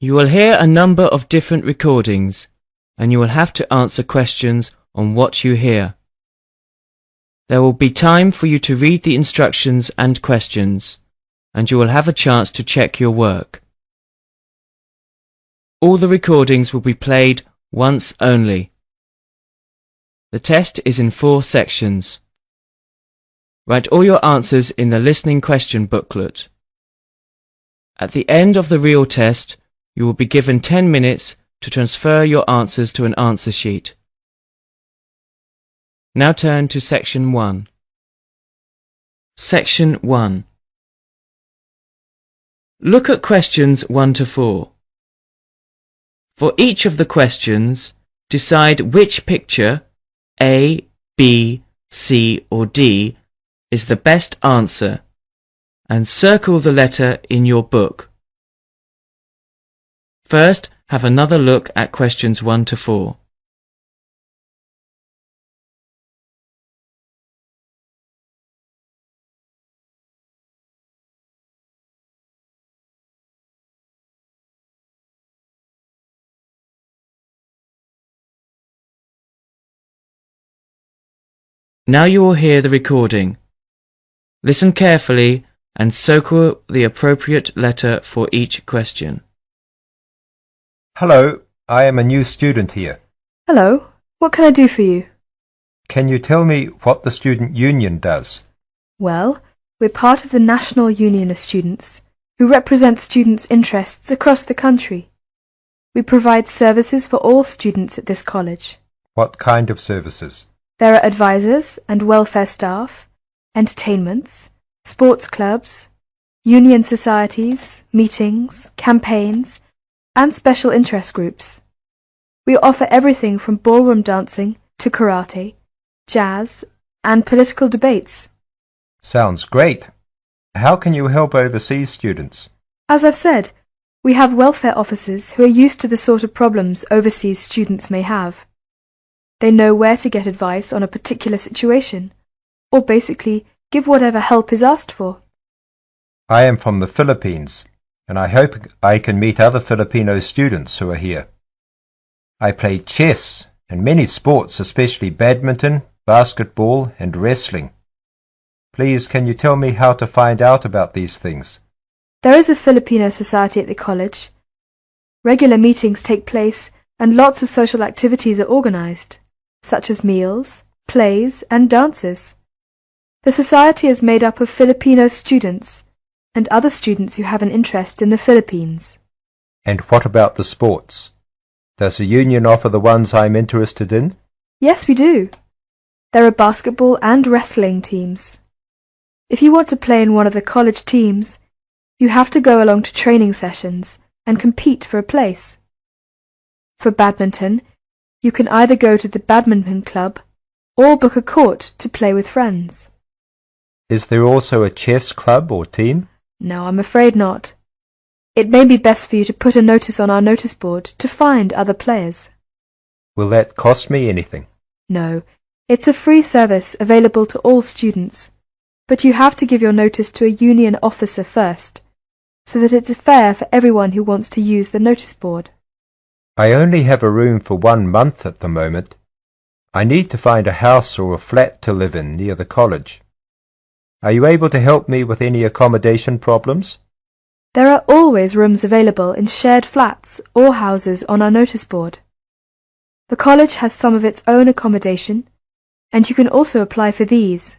You will hear a number of different recordings, and you will have to answer questions on what you hear. There will be time for you to read the instructions and questions, and you will have a chance to check your work. All the recordings will be played once only. The test is in 4 sections. Write all your answers in the listening question booklet. At the end of the real test, you will be given 10 minutes to transfer your answers to an answer sheet. Now turn to Section 1. Section 1. Look at questions 1 to 4. For each of the questions, decide which picture, A, B, C or D, is the best answer, and circle the letter in your book. First, have another look at questions 1 to 4. Now you will hear the recording. Listen carefully and circle the appropriate letter for each question. Hello, I am a new student here. Hello, what can I do for you? Can you tell me what the student union does? Well, we're part of the National Union of Students, who represent students' interests across the country. We provide services for all students at this college. What kind of services? There are advisors and welfare staff, entertainments, sports clubs, union societies, meetings, campaigns, and special interest groups. We offer everything from ballroom dancing to karate, jazz, and political debates. Sounds great. How can you help overseas students? As I've said, we have welfare officers who are used to the sort of problems overseas students may have. They know where to get advice on a particular situation, or basically give whatever help is asked for. I am from the Philippines, and I hope I can meet other Filipino students who are here. I play chess and many sports, especially badminton, basketball, and wrestling. Please, can you tell me how to find out about these things? There is a Filipino society at the college. Regular meetings take place and lots of social activities are organized, such as meals, plays, and dances. The society is made up of Filipino students and other students who have an interest in the Philippines. And what about the sports? Does the union offer the ones I'm interested in? Yes, we do. There are basketball and wrestling teams. If you want to play in one of the college teams, you have to go along to training sessions and compete for a place. For badminton, you can either go to the badminton club or book a court to play with friends. Is there also a chess club or team? No, I'm afraid not. It may be best for you to put a notice on our notice board to find other players. Will that cost me anything? No, it's a free service available to all students, but you have to give your notice to a union officer first, so that it's fair for everyone who wants to use the notice board. I only have a room for 1 month at the moment. I need to find a house or a flat to live in near the college. Are you able to help me with any accommodation problems? There are always rooms available in shared flats or houses on our notice board. The college has some of its own accommodation, and you can also apply for these.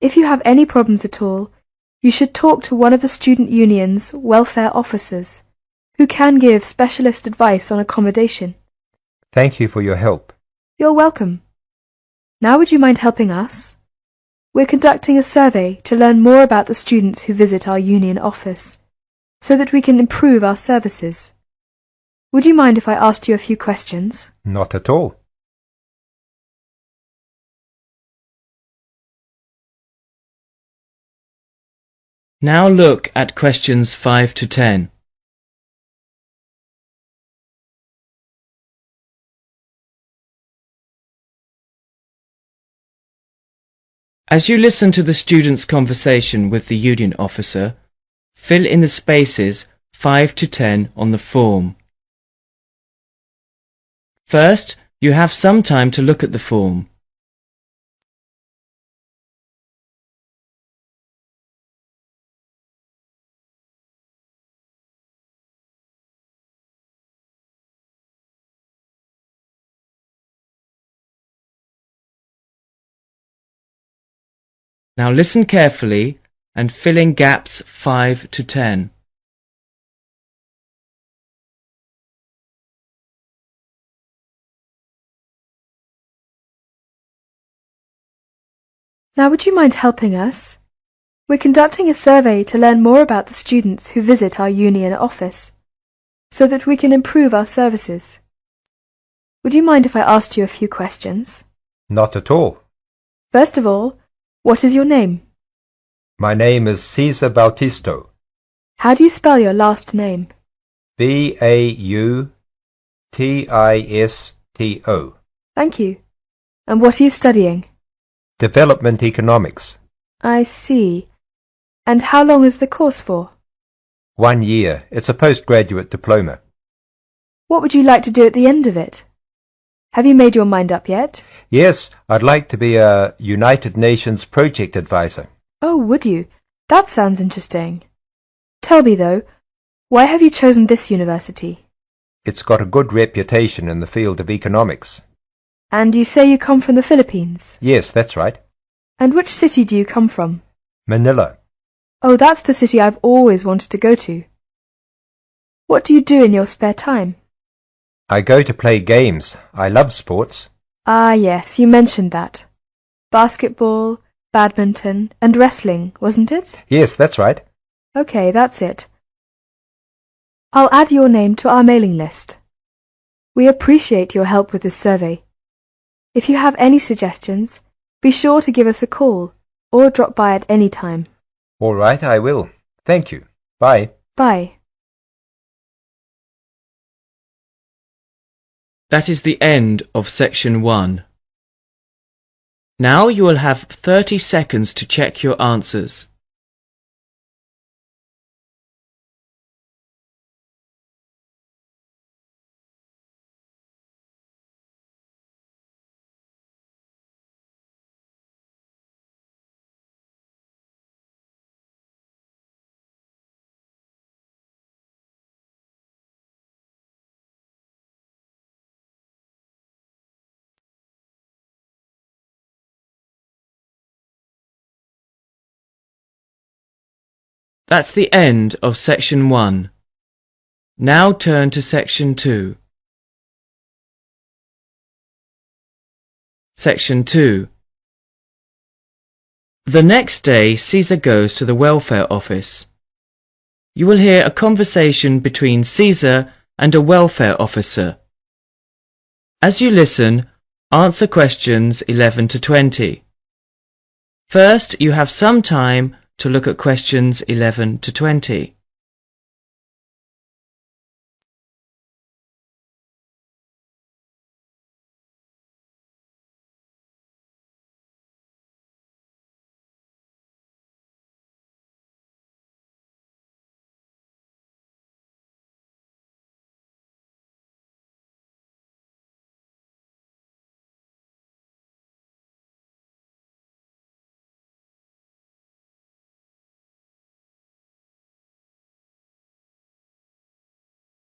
If you have any problems at all, you should talk to one of the student union's welfare officers, who can give specialist advice on accommodation. Thank you for your help. You're welcome. Now would you mind helping us? We're conducting a survey to learn more about the students who visit our union office, so that we can improve our services. Would you mind if I asked you a few questions? Not at all. Now look at questions 5 to 10. As you listen to the student's conversation with the union officer, fill in the spaces 5 to 10 on the form. First, you have some time to look at the form. Now listen carefully and fill in gaps 5 to 10. Now would you mind helping us? We're conducting a survey to learn more about the students who visit our union office, so that we can improve our services. Would you mind if I asked you a few questions? Not at all. First of all, what is your name? My name is Cesar Bautisto. How do you spell your last name? Bautisto. Thank you. And what are you studying? Development Economics. I see. And how long is the course for? 1 year. It's a postgraduate diploma. What would you like to do at the end of it? Have you made your mind up yet? Yes, I'd like to be a United Nations project advisor. Oh, would you? That sounds interesting. Tell me, though, why have you chosen this university? It's got a good reputation in the field of economics. And you say you come from the Philippines? Yes, that's right. And which city do you come from? Manila. Oh, that's the city I've always wanted to go to. What do you do in your spare time? I go to play games. I love sports. Ah, yes, you mentioned that. Basketball, badminton, and wrestling, wasn't it? Yes, that's right. Okay, that's it. I'll add your name to our mailing list. We appreciate your help with this survey. If you have any suggestions, be sure to give us a call or drop by at any time. All right, I will. Thank you. Bye. Bye. That is the end of section 1. Now you will have 30 seconds to check your answers. That's the end of section 1. Now turn to section 2. Section 2. The next day, Caesar goes to the welfare office. You will hear a conversation between Caesar and a welfare officer. As you listen, answer questions 11 to 20. First, you have some time to look at questions 11 to 20.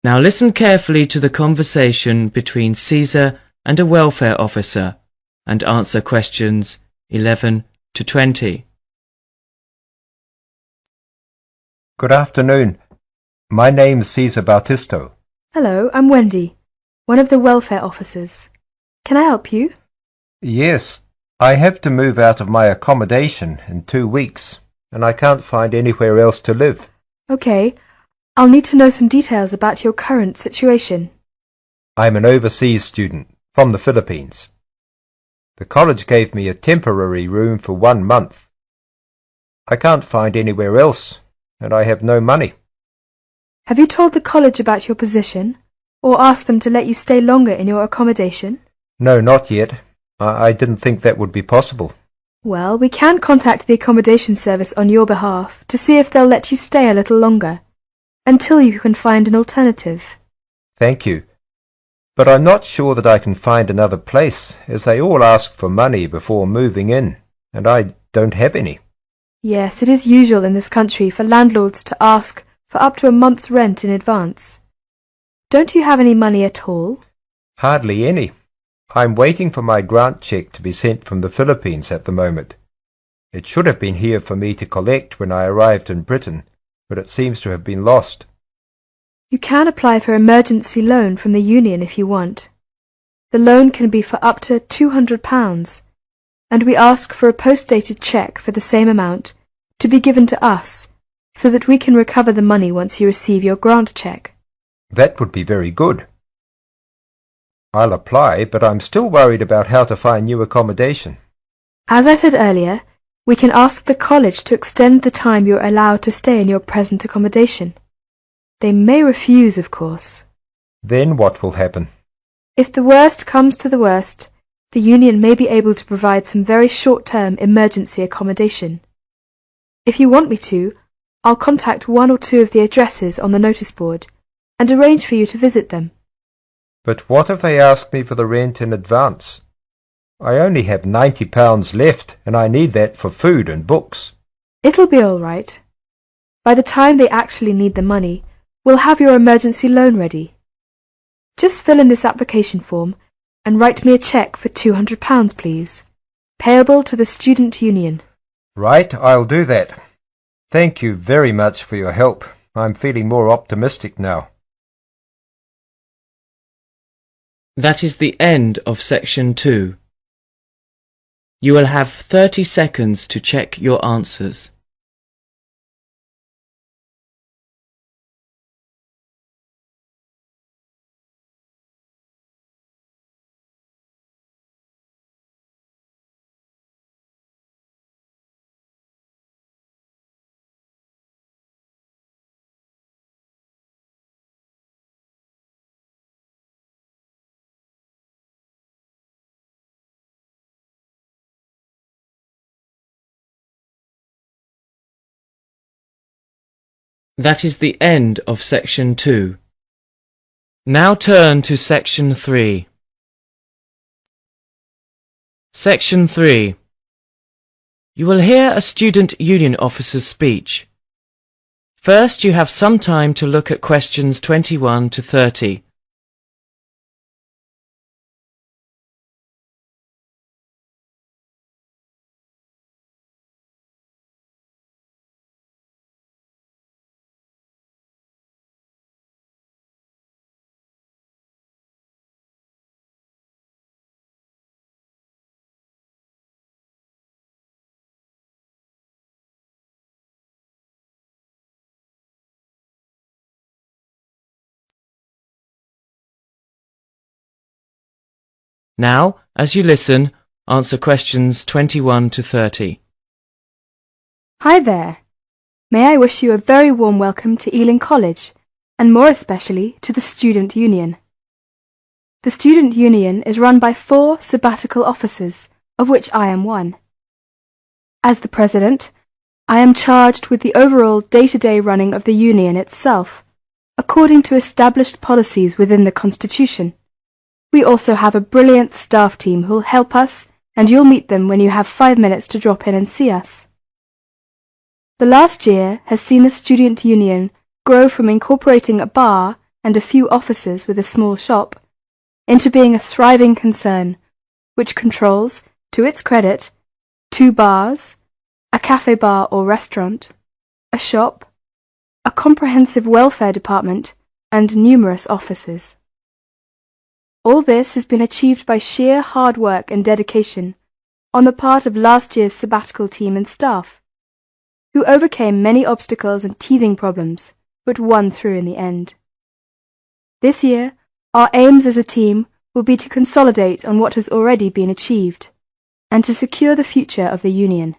Now listen carefully to the conversation between Caesar and a welfare officer and answer questions 11 to 20. Good afternoon. My name's Cesar Bautisto. Hello, I'm Wendy, one of the welfare officers. Can I help you? Yes, I have to move out of my accommodation in 2 weeks, and I can't find anywhere else to live. Okay, I'll need to know some details about your current situation. I'm an overseas student from the Philippines. The college gave me a temporary room for 1 month. I can't find anywhere else, and I have no money. Have you told the college about your position, or asked them to let you stay longer in your accommodation? No, not yet. I didn't think that would be possible. Well, we can contact the accommodation service on your behalf to see if they'll let you stay a little longer. until you can find an alternative. Thank you. But I'm not sure that I can find another place, as they all ask for money before moving in, and I don't have any. Yes, it is usual in this country for landlords to ask for up to a month's rent in advance. Don't you have any money at all? Hardly any. I'm waiting for my grant cheque to be sent from the Philippines at the moment. It should have been here for me to collect when I arrived in Britain, but it seems to have been lost. You can apply for emergency loan from the union if you want. The loan can be for up to £200, and we ask for a post-dated cheque for the same amount to be given to us, so that we can recover the money once you receive your grant cheque. That would be very good. I'll apply, but I'm still worried about how to find new accommodation. As I said earlier, we can ask the college to extend the time you're allowed to stay in your present accommodation. They may refuse, of course. Then what will happen? If the worst comes to the worst, the union may be able to provide some very short-term emergency accommodation. If you want me to, I'll contact one or two of the addresses on the notice board and arrange for you to visit them. But what if they ask me for the rent in advance? I only have £90 left, and I need that for food and books. It'll be all right. By the time they actually need the money, we'll have your emergency loan ready. Just fill in this application form and write me a cheque for £200, please, payable to the student union. Right, I'll do that. Thank you very much for your help. I'm feeling more optimistic now. That is the end of section 2. You will have 30 seconds to check your answers. That is the end of section 2. Now turn to section 3. Section 3. You will hear a student union officer's speech. First, you have some time to look at questions 21 to 30. Now, as you listen, answer questions 21 to 30. Hi there. May I wish you a very warm welcome to Ealing College, and more especially to the Student Union. The Student Union is run by 4 sabbatical officers, of which I am one. As the president, I am charged with the overall day-to-day running of the union itself, according to established policies within the Constitution. We also have a brilliant staff team who'll help us, and you'll meet them when you have 5 minutes to drop in and see us. The last year has seen the Student Union grow from incorporating a bar and a few offices with a small shop into being a thriving concern, which controls, to its credit, 2 bars, a cafe bar or restaurant, a shop, a comprehensive welfare department, and numerous offices. All this has been achieved by sheer hard work and dedication on the part of last year's sabbatical team and staff, who overcame many obstacles and teething problems, but won through in the end. This year, our aims as a team will be to consolidate on what has already been achieved, and to secure the future of the Union.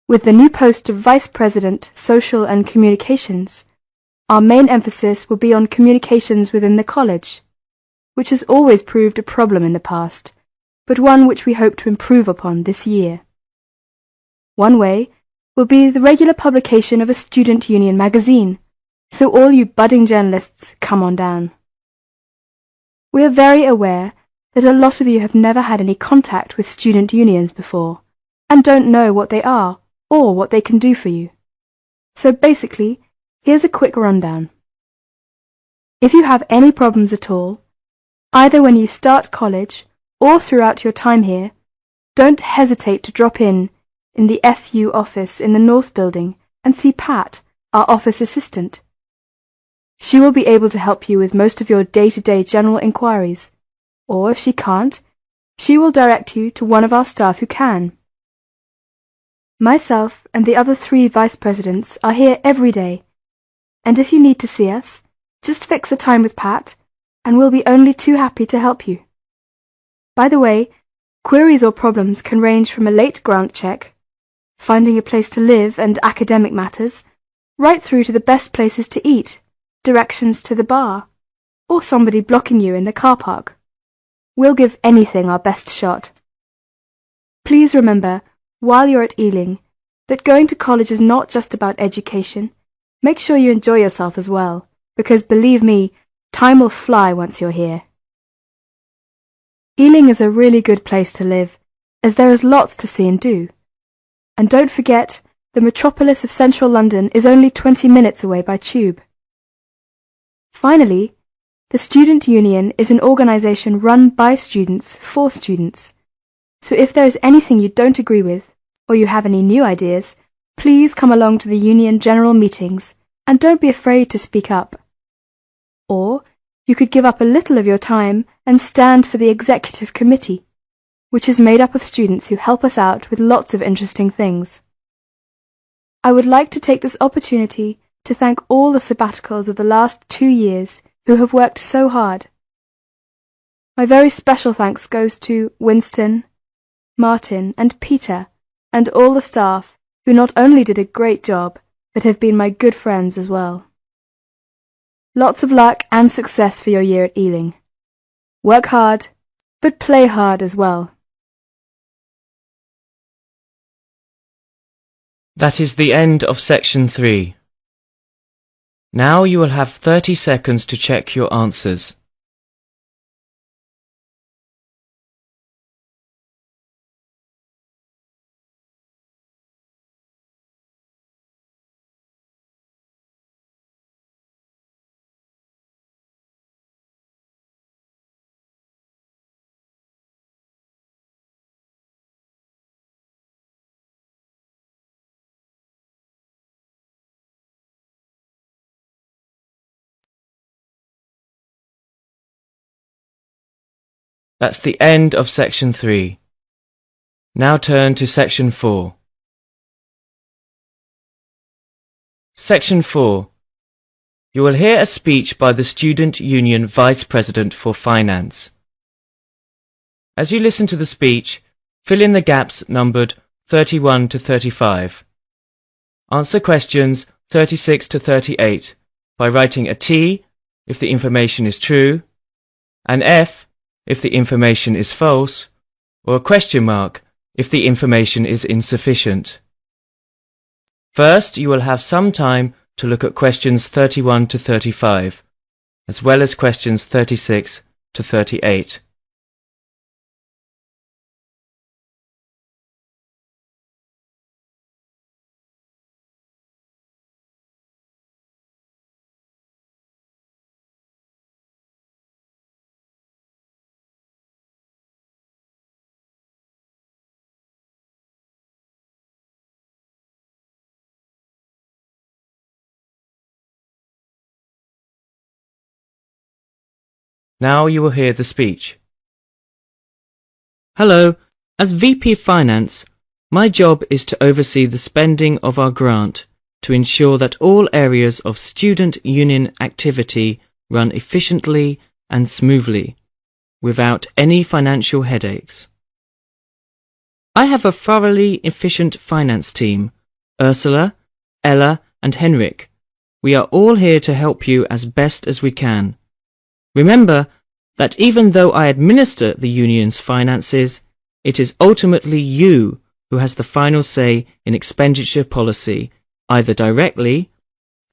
With the new post of Vice President, Social and Communications, our main emphasis will be on communications within the college, which has always proved a problem in the past, but one which we hope to improve upon this year. One way will be the regular publication of a Student Union magazine, So all you budding journalists, come on down. We are very aware that a lot of you have never had any contact with student unions before and don't know what they are or what they can do for you. So basically, here's a quick rundown. If you have any problems at all, either when you start college or throughout your time here, don't hesitate to drop in the SU office in the North Building and see Pat, our office assistant. She will be able to help you with most of your day-to-day general inquiries, or if she can't, she will direct you to one of our staff who can. Myself and the other 3 vice presidents are here every day, and if you need to see us, just fix a time with Pat, and we'll be only too happy to help you. By the way, queries or problems can range from a late grant check, finding a place to live and academic matters, right through to the best places to eat, directions to the bar, or somebody blocking you in the car park. We'll give anything our best shot. Please remember, while you're at Ealing, that going to college is not just about education. Make sure you enjoy yourself as well, because believe me, time will fly once you're here. Ealing is a really good place to live, as there is lots to see and do. And don't forget, the metropolis of central London is only 20 minutes away by tube. Finally, the Student Union is an organisation run by students for students. So if there is anything you don't agree with, or you have any new ideas, please come along to the Union General Meetings and don't be afraid to speak up. Or you could give up a little of your time and stand for the Executive Committee, which is made up of students who help us out with lots of interesting things. I would like to take this opportunity to thank all the sabbaticals of the last 2 years who have worked so hard. My very special thanks goes to Winston, Martin and Peter and all the staff who not only did a great job but have been my good friends as well. Lots of luck and success for your year at Ealing. Work hard, but play hard as well. That is the end of section 3. Now you will have 30 seconds to check your answers. That's the end of section 3. Now turn to section 4. Section 4. You will hear a speech by the Student Union Vice President for Finance. As you listen to the speech, fill in the gaps numbered 31 to 35. Answer questions 36 to 38 by writing a T if the information is true, an F if the information is false, or a question mark if the information is insufficient. First, you will have some time to look at questions 31 to 35, as well as questions 36 to 38. Now you will hear the speech. Hello, as VP Finance, my job is to oversee the spending of our grant to ensure that all areas of student union activity run efficiently and smoothly, without any financial headaches. I have a thoroughly efficient finance team, Ursula, Ella and Henrik. We are all here to help you as best as we can. Remember that even though I administer the union's finances, it is ultimately you who has the final say in expenditure policy, either directly,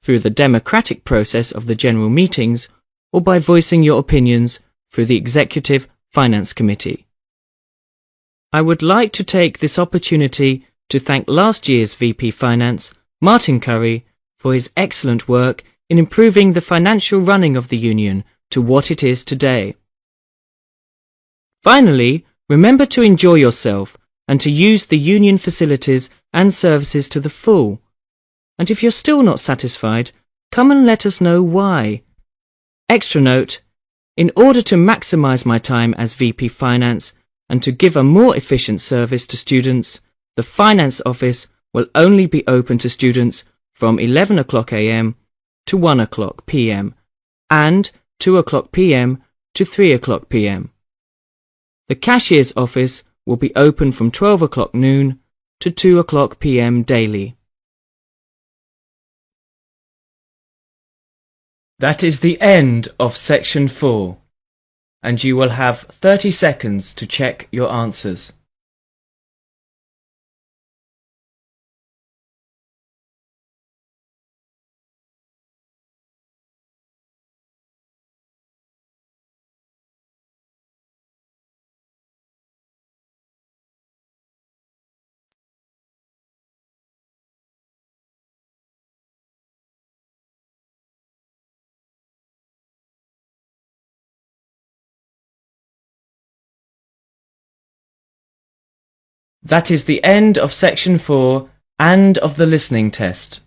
through the democratic process of the general meetings or by voicing your opinions through the Executive Finance Committee. I would like to take this opportunity to thank last year's VP Finance, Martin Curry, for his excellent work in improving the financial running of the Union to what it is today. Finally, remember to enjoy yourself and to use the Union facilities and services to the full. And if you're still not satisfied, come and let us know why. Extra note, in order to maximise my time as VP Finance and to give a more efficient service to students, the Finance Office will only be open to students from 11 o'clock AM to 1 o'clock PM and 2 o'clock PM to 3 o'clock PM. The Cashier's Office will be open from 12 o'clock noon to 2 o'clock PM daily. That is the end of section 4, and you will have 30 seconds to check your answers. That is the end of section 4 and of the listening test.